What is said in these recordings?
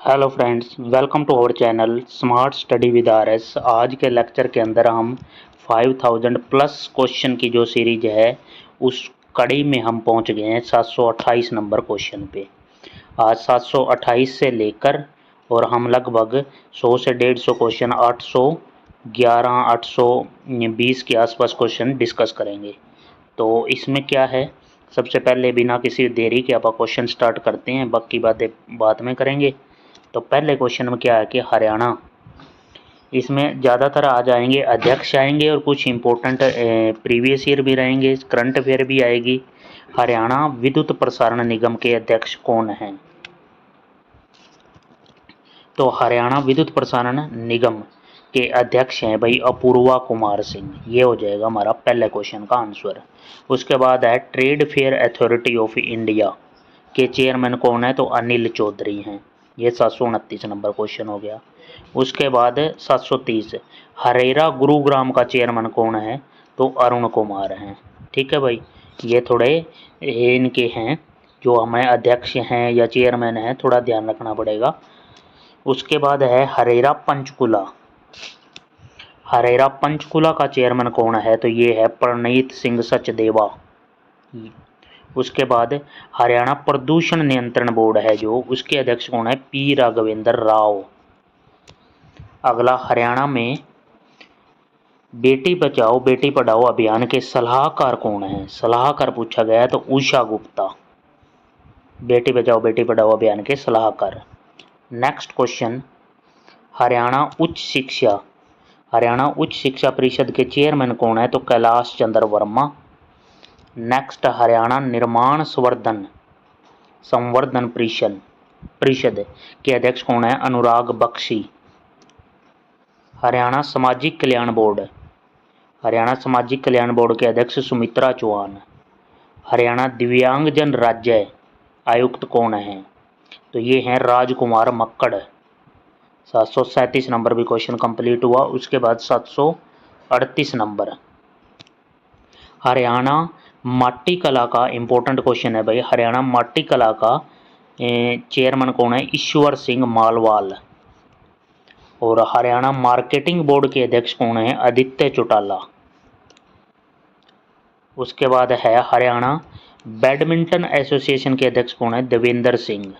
Hello friends, welcome to our channel smart study with RS. आज के lecture के अंदर हम 5000 प्लस क्वेश्चन की जो सीरीज है उस कड़ी में हम पहुंच गए हैं 728 नंबर क्वेश्चन पे। आज 728 से लेकर और हम लगभग 100 से 150 क्वेश्चन 811 820 के आसपास क्वेश्चन डिस्कस करेंगे। तो इसमें क्या है, सबसे पहले बिना किसी देरी के आप क्वेश्चन स्टार्ट करते हैं, बाकी बातें बाद में करेंगे। तो पहले क्वेश्चन में क्या है कि हरियाणा, इसमें ज़्यादातर आ जाएंगे अध्यक्ष आएंगे और कुछ इम्पोर्टेंट प्रीवियस ईयर भी रहेंगे, करंट अफेयर भी आएगी। हरियाणा विद्युत प्रसारण निगम के अध्यक्ष कौन हैं? तो हरियाणा विद्युत प्रसारण निगम के अध्यक्ष हैं भाई अपूर्वा कुमार सिंह। ये हो जाएगा हमारा पहले क्वेश्चन का आंसर। उसके बाद है trade fair authority of India के चेयरमैन कौन है? तो अनिल चौधरी हैं। ये 729 नंबर क्वेश्चन हो गया। उसके बाद 730 हरेरा गुरुग्राम का चेयरमैन कौन है? तो अरुण कुमार हैं। ठीक है भाई, ये थोड़े इनके हैं जो हमें अध्यक्ष हैं या चेयरमैन हैं, थोड़ा ध्यान रखना पड़ेगा। उसके बाद है हरेरा पंचकुला। हरेरा पंचकुला का चेयरमैन कौन है? तो ये है प्रणीत सिंह सचदेवा। उसके बाद हरियाणा प्रदूषण नियंत्रण बोर्ड है जो, उसके अध्यक्ष कौन है? पी राघवेंद्र राव। अगला, हरियाणा में बेटी बचाओ बेटी पढ़ाओ अभियान के सलाहकार कौन है? सलाहकार पूछा गया है तो उषा गुप्ता, बेटी बचाओ बेटी पढ़ाओ अभियान के सलाहकार। नेक्स्ट क्वेश्चन, हरियाणा उच्च शिक्षा परिषद के चेयरमैन कौन है? तो कैलाश चंद्र वर्मा। नेक्स्ट, हरियाणा निर्माण संवर्धन परिषद के अध्यक्ष कौन है? अनुराग बख्शी। हरियाणा सामाजिक कल्याण बोर्ड के अध्यक्ष सुमित्रा चौहान। हरियाणा दिव्यांगजन राज्य आयुक्त कौन है? तो ये हैं राजकुमार मक्कड़। 737 नंबर भी क्वेश्चन कंप्लीट हुआ। उसके बाद 738 नंबर, हरियाणा माटी कला का इंपॉर्टेंट क्वेश्चन है भाई। हरियाणा माटी कला का चेयरमैन कौन है? ईश्वर सिंह मालवाल। और हरियाणा मार्केटिंग बोर्ड के अध्यक्ष कौन है? आदित्य चौटाला। उसके बाद है हरियाणा बैडमिंटन एसोसिएशन के अध्यक्ष कौन है? देवेंद्र सिंह।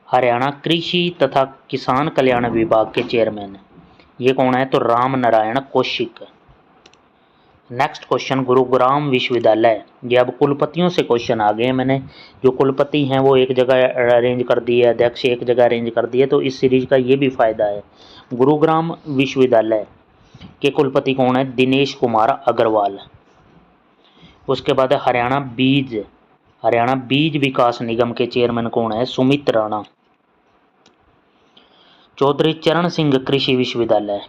हरियाणा कृषि तथा किसान कल्याण विभाग के चेयरमैन, ये कौन है? तो राम नारायण कौशिक। नेक्स्ट क्वेश्चन, गुरुग्राम विश्वविद्यालय। ये अब कुलपतियों से क्वेश्चन आ गए। मैंने जो कुलपति हैं वो एक जगह अरेंज कर दिए, अध्यक्ष एक जगह अरेंज कर दिए, तो इस सीरीज का ये भी फायदा है। गुरुग्राम विश्वविद्यालय के कुलपति कौन है? दिनेश कुमार अग्रवाल। उसके बाद हरियाणा बीज विकास निगम के चेयरमैन कौन है? सुमित राणा। चौधरी चरण सिंह कृषि विश्वविद्यालय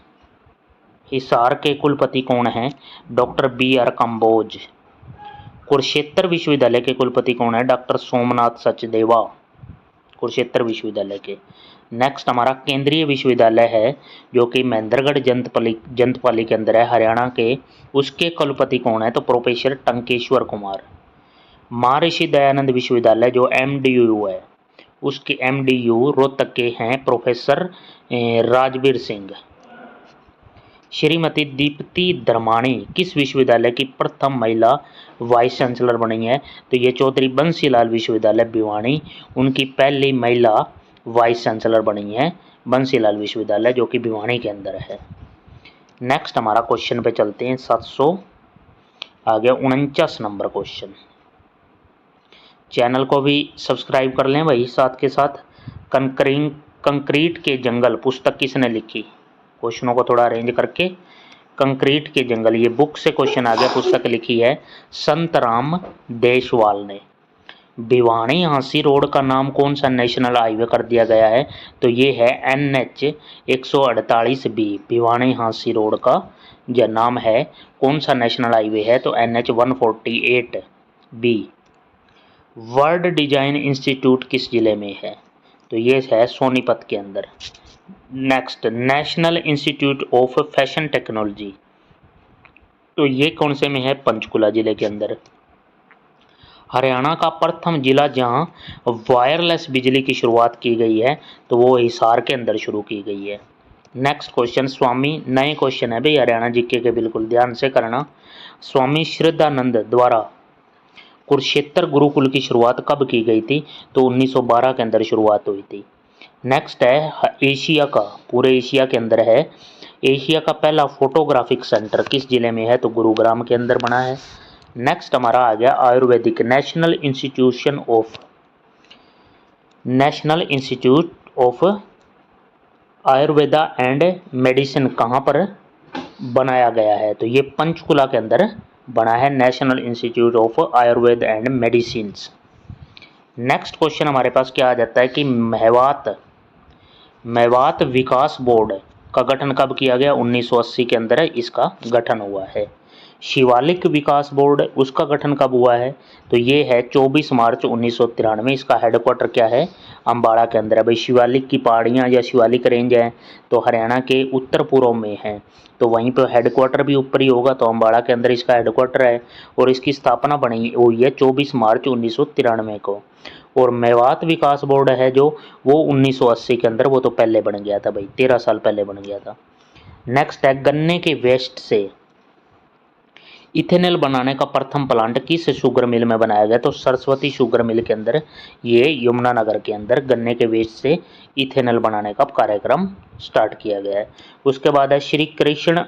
हिसार के कुलपति कौन हैं? Doctor B R Kamboj. Kurukshetra विश्वविद्यालय के कुलपति कौन है? डॉक्टर सोमनाथ सचदेवा, कुरुक्षेत्र विश्वविद्यालय के। नेक्स्ट हमारा केंद्रीय विश्वविद्यालय है जो कि महेंद्रगढ़ जंतपाली के अंदर है, हरियाणा के। उसके कुलपति कौन है? तो प्रोफेसर टंकेश्वर कुमार। महर्षि दयानंद विश्वविद्यालय जो MDU है, उसके MDU रोहतक के हैं प्रोफेसर राजवीर सिंह। श्रीमती दीप्ति धर्माणी किस विश्वविद्यालय की प्रथम महिला वाइस चांसलर बनी है? तो ये चौधरी बंसीलाल विश्वविद्यालय भिवानी, उनकी पहली महिला वाइस चांसलर बनी है बंसीलाल विश्वविद्यालय जो कि भिवानी के अंदर है। नेक्स्ट हमारा क्वेश्चन पे चलते हैं। 700 आ गया 49 नंबर क्वेश्चन। चैनल को भी सब्सक्राइब कर लें भाई। साथ के साथ कंक्रीट के जंगल पुस्तक किसने लिखी? क्वेश्चनों को थोड़ा अरेंज करके, कंक्रीट के जंगल, ये बुक से क्वेश्चन आ गया। पुस्तक लिखी है संत राम देशवाल ने। भिवानी हांसी रोड का नाम कौन सा नेशनल हाईवे कर दिया गया है? तो ये है NH 148B। Bhiwani Hansi road का यह नाम है, कौन सा नेशनल हाईवे है? तो NH 148B। World design institute किस जिले में है? तो ये है सोनीपत के अंदर। Next, national institute of fashion technology, तो ये कौन से में है? पंचकुला जिले के अंदर। हरियाणा का प्रथम जिला जहां वायरलेस बिजली की शुरुआत की गई है तो वो हिसार के अंदर शुरू की गई है। नेक्स्ट क्वेश्चन स्वामी, नए क्वेश्चन है भाई हरियाणा जीके के, बिल्कुल ध्यान से करना। स्वामी श्रद्धानंद द्वारा कुरुक्षेत्र गुरुकुल की शुरुआत कब की गई थी? तो 1912 के अंदर शुरुआत हुई थी। नेक्स्ट है एशिया का, पूरे एशिया के अंदर है, एशिया का पहला फोटोग्राफिक सेंटर किस जिले में है? तो गुरुग्राम के अंदर बना है। नेक्स्ट हमारा आ गया Ayurvedic, national institute of Ayurveda and medicine कहाँ पर बनाया गया है? तो ये पंचकुला के अंदर बना है, national institute of Ayurveda and medicines. Next question हमारे पास क्या आ जाता है कि मेवात विकास बोर्ड का गठन कब किया गया? 1980 के अंदर इसका गठन हुआ है। शिवालिक विकास बोर्ड, उसका गठन कब हुआ है? तो ये है 24 मार्च 1993। इसका हेडक्वार्टर क्या है? अम्बाड़ा के अंदर है। भाई शिवालिक की पहाड़ियाँ या शिवालिक रेंज है तो हरियाणा के उत्तर पूर्व में है, तो वहीं पर हेडक्वार्टर भी ऊपर ही होगा, तो अम्बाड़ा के अंदर इसका हेडक्वार्टर है। और इसकी स्थापना बनी हुई है 24 मार्च 1993 को। और मेवात विकास बोर्ड है जो, वो 1980 के अंदर, वो तो पहले बन गया था भाई, 13 साल पहले बन गया था। नेक्स्ट है गन्ने के वेस्ट से इथेनॉल बनाने का प्रथम प्लांट किस शुगर मिल में बनाया गया? तो सरस्वती शुगर मिल के अंदर, ये यमुनानगर के अंदर गन्ने के वेस्ट से इथेनॉल बनाने का कार्यक्रम स्टार्ट किया गया है। उसके बाद है श्री कृष्ण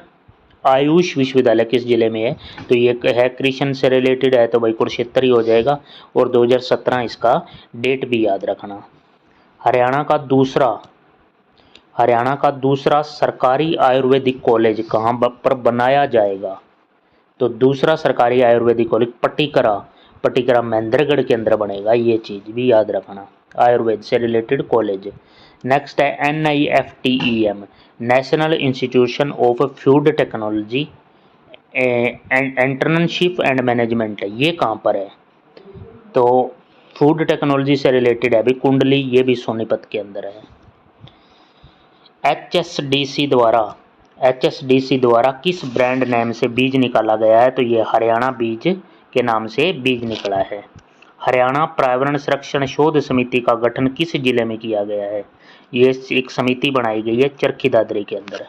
आयुष विश्वविद्यालय किस जिले में है? तो ये है कृष्ण से रिलेटेड है, तो भाई कुरुक्षेत्र ही हो जाएगा। और 2017 इसका डेट भी याद रखना। हरियाणा का दूसरा सरकारी आयुर्वेदिक कॉलेज कहाँ पर बनाया जाएगा? तो दूसरा सरकारी आयुर्वेदिक कॉलेज पटिकरा महेंद्रगढ़ के अंदर बनेगा, ये चीज़ भी याद रखना, आयुर्वेद से रिलेटेड कॉलेज। नेक्स्ट है NIFTEM, national institution of food technology entrepreneurship and management, ये कहाँ पर है? तो फूड टेक्नोलॉजी से रिलेटेड है भी, कुंडली, ये भी सोनीपत के अंदर है। HSDC द्वारा किस ब्रांड नेम से बीज निकाला गया है? तो ये हरियाणा बीज के नाम से बीज निकला है। हरियाणा पर्यावरण संरक्षण शोध समिति का गठन किस जिले में किया गया है? ये एक समिति बनाई गई है चरखी दादरी के अंदर।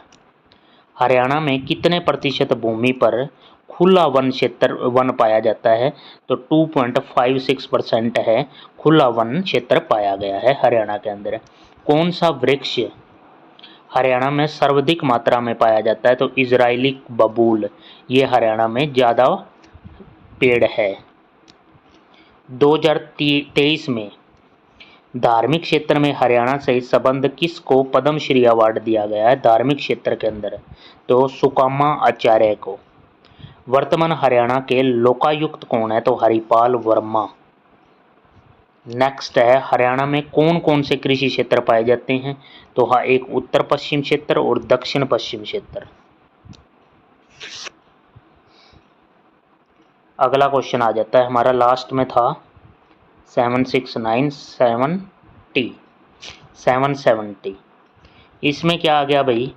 हरियाणा में कितने प्रतिशत भूमि पर खुला वन पाया जाता है? तो 2.56% है, खुला वन क्षेत्र पाया गया है हरियाणा के अंदर। कौन सा वृक्ष हरियाणा में सर्वाधिक मात्रा में पाया जाता है? तो इजरायली बबूल, ये हरियाणा में ज़्यादा पेड़ है। 2023 में धार्मिक क्षेत्र में हरियाणा सहित संबंध किसको पद्मश्री अवार्ड दिया गया है धार्मिक क्षेत्र के अंदर? तो सुकामा आचार्य को। वर्तमान हरियाणा के लोकायुक्त कौन है? तो हरिपाल वर्मा। नेक्स्ट है हरियाणा में कौन कौन से कृषि क्षेत्र पाए जाते हैं? तो हाँ, एक उत्तर पश्चिम क्षेत्र और दक्षिण पश्चिम क्षेत्र। अगला क्वेश्चन आ जाता है हमारा, लास्ट में था 770। इसमें क्या आ गया भाई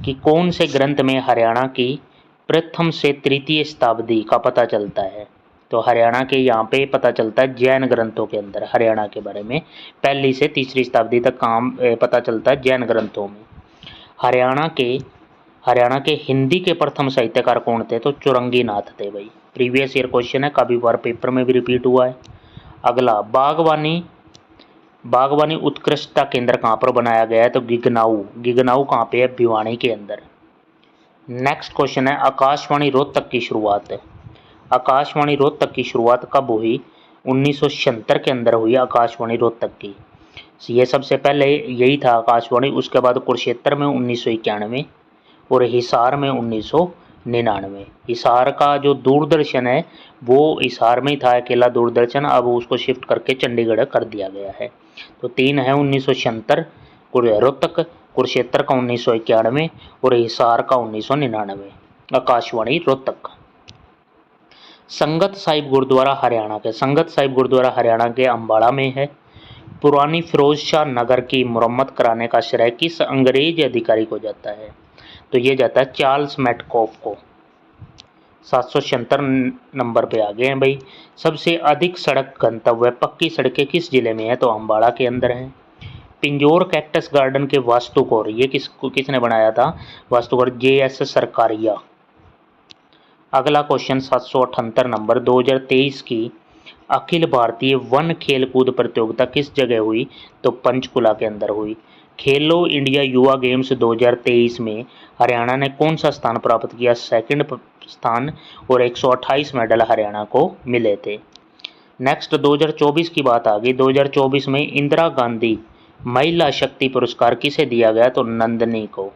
कि कौन से ग्रंथ में हरियाणा की प्रथम से तृतीय शताब्दी का पता चलता है? तो हरियाणा के यहाँ पे पता चलता है जैन ग्रंथों के अंदर, हरियाणा के बारे में पहली से तीसरी शताब्दी तक काम पता चलता है जैन ग्रंथों में। हरियाणा के हिंदी के प्रथम साहित्यकार कौन थे? तो चौरंगी नाथ थे भाई। प्रीवियस ईयर क्वेश्चन है, काफ़ी बार पेपर में भी रिपीट हुआ है। अगला बागवानी उत्कृष्टता केंद्र कहाँ पर बनाया गया है? तो गिगनाऊ कहाँ पे है? भिवानी के अंदर। नेक्स्ट क्वेश्चन है आकाशवाणी रोहतक की शुरुआत कब हुई? 1976 के अंदर हुई आकाशवाणी रोहतक की। ये सबसे पहले यही था आकाशवाणी, उसके बाद कुरुक्षेत्र में 1991 और हिसार में 1999। हिसार का जो दूरदर्शन है वो हिसार में ही था अकेला दूरदर्शन, अब उसको शिफ्ट करके चंडीगढ़ कर दिया गया है। तो 3 है 1976 रोहतक, कुरुक्षेत्र का 1991 और हिसार का 1999, आकाशवाणी रोहतक। संगत साहिब गुरुद्वारा हरियाणा के अम्बाड़ा में है। पुरानी फिरोज शाह नगर की मुरम्मत कराने का श्रेय किस अंग्रेज अधिकारी को जाता है? तो ये जाता है चार्ल्स मेटकॉफ को। 776 नंबर पे आ गए हैं भाई। सबसे अधिक सड़क गंतव्य पक्की सड़कें किस जिले में है, तो अम्बाड़ा के अंदर है। पिंजौर कैक्टस गार्डन के वास्तुकार, ये किसने बनाया था, वास्तुकार JS सरकारिया। अगला क्वेश्चन 778 नंबर, 2023 की अखिल भारतीय वन खेल कूद प्रतियोगिता किस जगह हुई, तो पंचकुला के अंदर हुई। खेलो इंडिया युवा गेम्स 2023 में हरियाणा ने कौन सा स्थान प्राप्त किया, सेकंड स्थान, और 128 मेडल हरियाणा को मिले थे। नेक्स्ट 2024 की बात आ गई। 2024 में इंदिरा गांधी महिला शक्ति पुरस्कार किसे दिया गया, तो नंदनी को।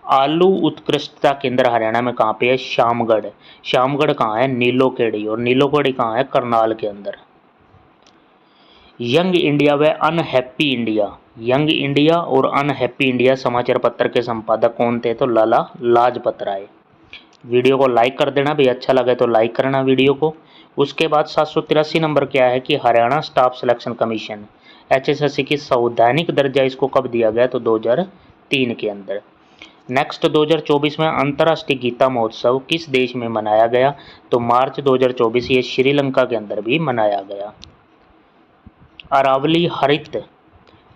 आलू उत्कृष्टता केंद्र हरियाणा में कहाँ पे है, शामगढ़। शामगढ़ कहाँ है, नीलोखेड़ी, और नीलोखेड़ी कहाँ है, करनाल के अंदर। यंग इंडिया व अनहैप्पी इंडिया, यंग इंडिया और अनहैप्पी इंडिया समाचार पत्र के संपादक कौन थे, तो लाला लाजपत राय। वीडियो को लाइक कर देना भाई, अच्छा लगे तो लाइक करना वीडियो को। उसके बाद 783 नंबर क्या है कि Haryana staff selection commission HSSC की संवैधानिक दर्जा इसको कब दिया गया, तो 2003 के अंदर। नेक्स्ट 2024 में अंतर्राष्ट्रीय गीता महोत्सव किस देश में मनाया गया, तो मार्च 2024 ये श्रीलंका के अंदर भी मनाया गया।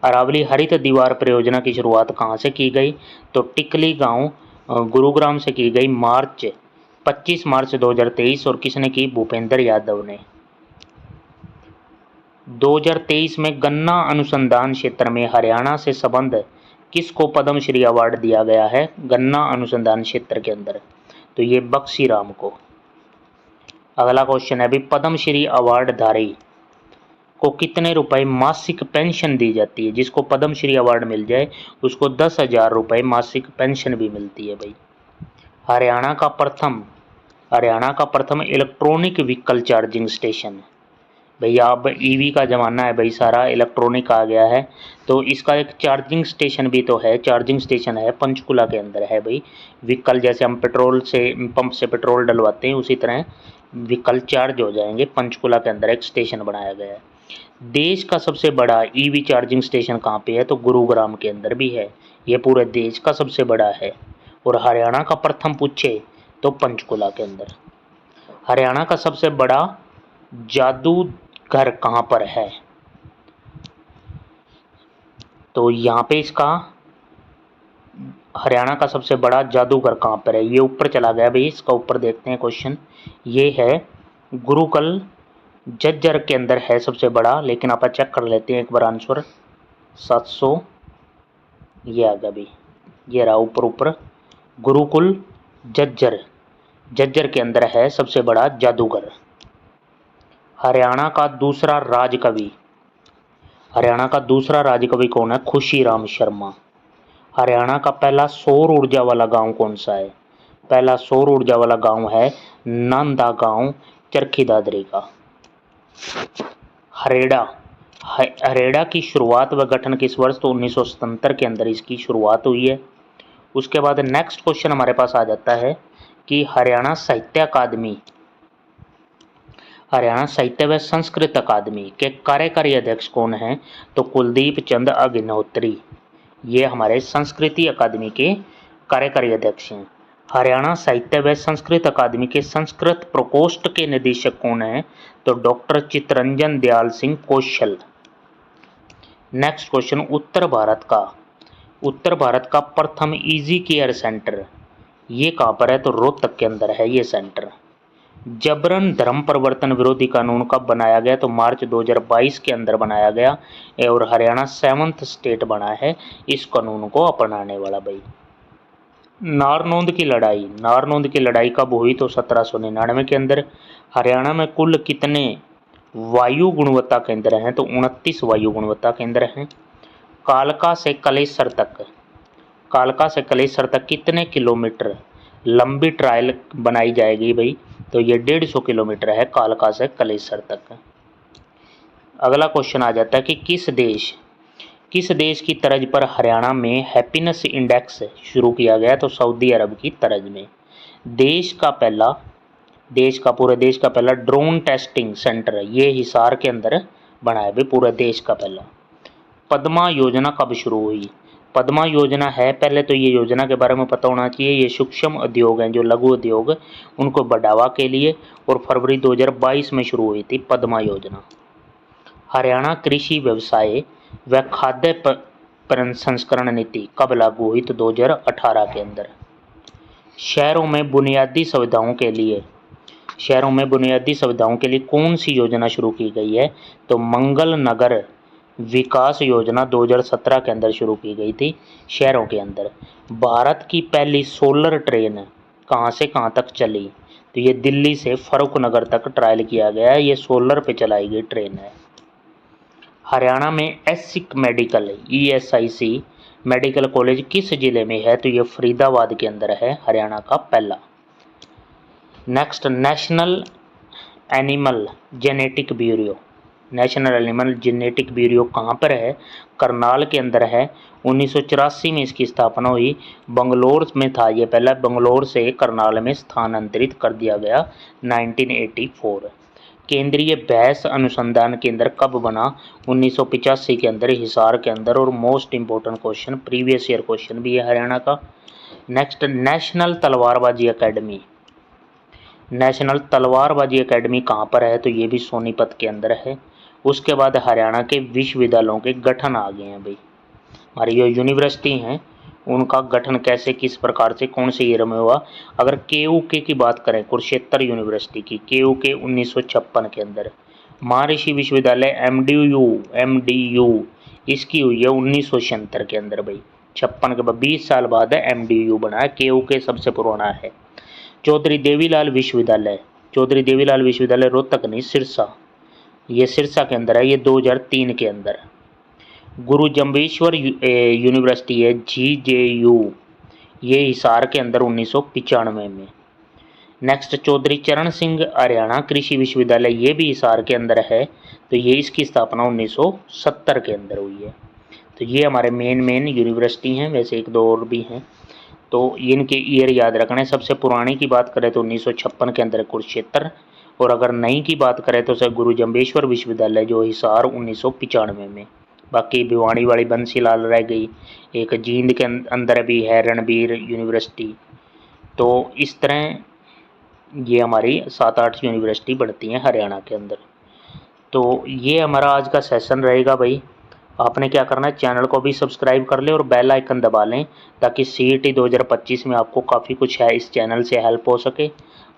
अरावली हरित दीवार परियोजना की शुरुआत कहाँ से की गई, तो टिकली गांव गुरुग्राम से की गई 25 मार्च 2023, और किसने की, भूपेंद्र यादव ने। 2023 में गन्ना अनुसंधान क्षेत्र में हरियाणा से संबंध किसको पद्म श्री अवार्ड दिया गया है, गन्ना अनुसंधान क्षेत्र के अंदर, तो ये बक्सी राम को। अगला क्वेश्चन है भी, पद्म श्री अवार्ड धारी को कितने रुपए मासिक पेंशन दी जाती है। जिसको पद्म श्री अवार्ड मिल जाए उसको 10,000 रुपये मासिक पेंशन भी मिलती है भाई। हरियाणा का प्रथम इलेक्ट्रॉनिक व्हीकल चार्जिंग स्टेशन, भैया अब ईवी का ज़माना है भाई, सारा इलेक्ट्रॉनिक आ गया है, तो इसका एक चार्जिंग स्टेशन भी तो है, चार्जिंग स्टेशन है पंचकुला के अंदर है भाई। व्हीकल जैसे हम पेट्रोल से पंप से पेट्रोल डलवाते हैं उसी तरह व्हीकल चार्ज हो जाएंगे, पंचकुला के अंदर एक स्टेशन बनाया गया है। देश का सबसे बड़ा ईवी चार्जिंग स्टेशन कहाँ पे है, तो गुरुग्राम के अंदर भी है, ये पूरे देश का सबसे बड़ा है। और हरियाणा का प्रथम पूछे तो पंचकुला के अंदर। हरियाणा का सबसे बड़ा जादूघर कहाँ पर है, तो यहाँ पे इसका हरियाणा का सबसे बड़ा जादूघर कहाँ पर है, ये ऊपर चला गया भाई, इसका ऊपर देखते हैं क्वेश्चन, ये है गुरुकुल झज्जर के अंदर है सबसे बड़ा, लेकिन आप चेक कर लेते हैं एक बार आंसर। 700 ये आ गया भाई, ये रहा ऊपर गुरुकुल झज्जर के अंदर है सबसे बड़ा जादूगर। हरियाणा का दूसरा राजकवि कौन है, खुशीराम शर्मा। हरियाणा का पहला सौर ऊर्जा वाला गांव कौन सा है, पहला सौर ऊर्जा वाला गांव है नांदा गांव चरखी दादरी का। हरेड़ा की शुरुआत व गठन किस वर्ष, तो 1977 के अंदर इसकी शुरुआत हुई है। उसके बाद नेक्स्ट क्वेश्चन हमारे पास आ जाता है कि हरियाणा साहित्य व संस्कृत अकादमी के कार्यकारी अध्यक्ष कौन हैं, तो कुलदीप चंद अग्निहोत्री, ये हमारे संस्कृति अकादमी के कार्यकारी अध्यक्ष हैं। हरियाणा साहित्य व संस्कृत अकादमी के संस्कृत प्रकोष्ठ के निदेशक कौन हैं, तो डॉक्टर चित्तरंजन दयाल सिंह कौशल। नेक्स्ट क्वेश्चन, उत्तर भारत का प्रथम इजी केयर सेंटर ये कहाँ पर है, तो रोहतक के अंदर है ये सेंटर। जबरन धर्म परिवर्तन विरोधी कानून कब बनाया गया, तो मार्च 2022 के अंदर बनाया गया, और हरियाणा 7th स्टेट बना है इस कानून को अपनाने वाला भाई। नारनौंद की लड़ाई कब हुई, तो 1799 के अंदर। हरियाणा में कुल कितने वायु गुणवत्ता केंद्र हैं, तो 29 वायु गुणवत्ता केंद्र हैं। कालका से कलेसर तक कितने किलोमीटर लंबी ट्रायल बनाई जाएगी भाई, तो ये 150 किलोमीटर है कालका से कलेसर तक। अगला क्वेश्चन आ जाता है कि किस देश की तर्ज पर हरियाणा में हैप्पीनेस इंडेक्स शुरू किया गया, तो सऊदी अरब की तर्ज में। पूरे देश का पहला ड्रोन टेस्टिंग सेंटर ये हिसार के अंदर बना है भी, पूरे देश का पहला। पद्मा योजना कब शुरू हुई, पद्मा योजना है, पहले तो ये योजना के बारे में पता होना चाहिए। ये सूक्ष्म उद्योग हैं, जो लघु उद्योग, उनको बढ़ावा के लिए, और फरवरी 2022 में शुरू हुई थी पद्मा योजना। हरियाणा कृषि व्यवसाय व खाद्य प्रसंस्करण नीति कब लागू हुई? तो 2018 के अंदर। शहरों में बुनियादी सुविधाओं के लिए कौन सी योजना शुरू की गई है? तो मंगल नगर विकास योजना 2017 के अंदर शुरू की गई थी शहरों के अंदर। भारत की पहली सोलर ट्रेन कहाँ से कहाँ तक चली? तो ये दिल्ली से फरुखनगर तक ट्रायल किया गया है, ये सोलर पे चलाई गई ट्रेन है। हरियाणा में एसिक मेडिकल ESIC मेडिकल कॉलेज किस जिले में है? तो ये फरीदाबाद के अंदर है, हरियाणा का पहला। Next, national animal genetic bureau कहाँ पर है? करनाल के अंदर है। 1984 में इसकी स्थापना हुई। बंगलोर में था ये पहला, बंगलोर से करनाल में स्थानांतरित कर दिया गया 1984। केंद्रीय भैंस अनुसंधान केंद्र कब बना? 1985 के अंदर, हिसार के अंदर। और most important question, previous year question भी है हरियाणा का। नेक्स्ट, नेशनल तलवारबाजी अकेडमी कहाँ पर है? तो ये भी सोनीपत के अंदर है। उसके बाद हरियाणा के विश्वविद्यालयों के गठन आ गए हैं भाई। हमारी जो यूनिवर्सिटी हैं उनका गठन कैसे, किस प्रकार से, कौन से ईयर में हुआ? अगर KUK की बात करें, कुरुक्षेत्र यूनिवर्सिटी की, KUK 1956 के अंदर। महर्षि विश्वविद्यालय MDU इसकी हुई है 1976 के अंदर भाई। 56 के बाद 20 साल बाद MDU बना है। KUK सबसे पुराना है। चौधरी देवीलाल विश्वविद्यालय रोहतक नहीं, सिरसा, ये सिरसा के अंदर है, ये 2003 के अंदर। गुरु जम्बेश्वर यूनिवर्सिटी है GJU, ये हिसार के अंदर 1995 में। नेक्स्ट, चौधरी चरण सिंह हरियाणा कृषि विश्वविद्यालय, ये भी हिसार के अंदर है। तो ये इसकी स्थापना 1970 के अंदर हुई है। तो ये हमारे मेन यूनिवर्सिटी हैं, वैसे एक दो और भी हैं, तो इनके ईयर याद रखना है। सबसे पुरानी की बात करें तो 1956 के अंदर कुरुक्षेत्र, और अगर नई की बात करें तो सर गुरु जम्बेश्वर विश्वविद्यालय जो हिसार 1995 में। बाकी भिवाड़ी वाली बंसीलाल रह गई, एक जींद के अंदर भी है रणबीर यूनिवर्सिटी। तो इस तरह ये हमारी 7-8 यूनिवर्सिटी बढ़ती हैं हरियाणा के अंदर। तो ये हमारा आज का सेशन रहेगा भाई। आपने क्या करना है, चैनल को भी सब्सक्राइब कर लें और बेल आइकन दबा लें, ताकि CET 2025 में आपको काफ़ी कुछ है इस चैनल से हेल्प हो सके।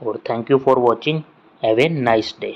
और thank you for watching, have a nice day.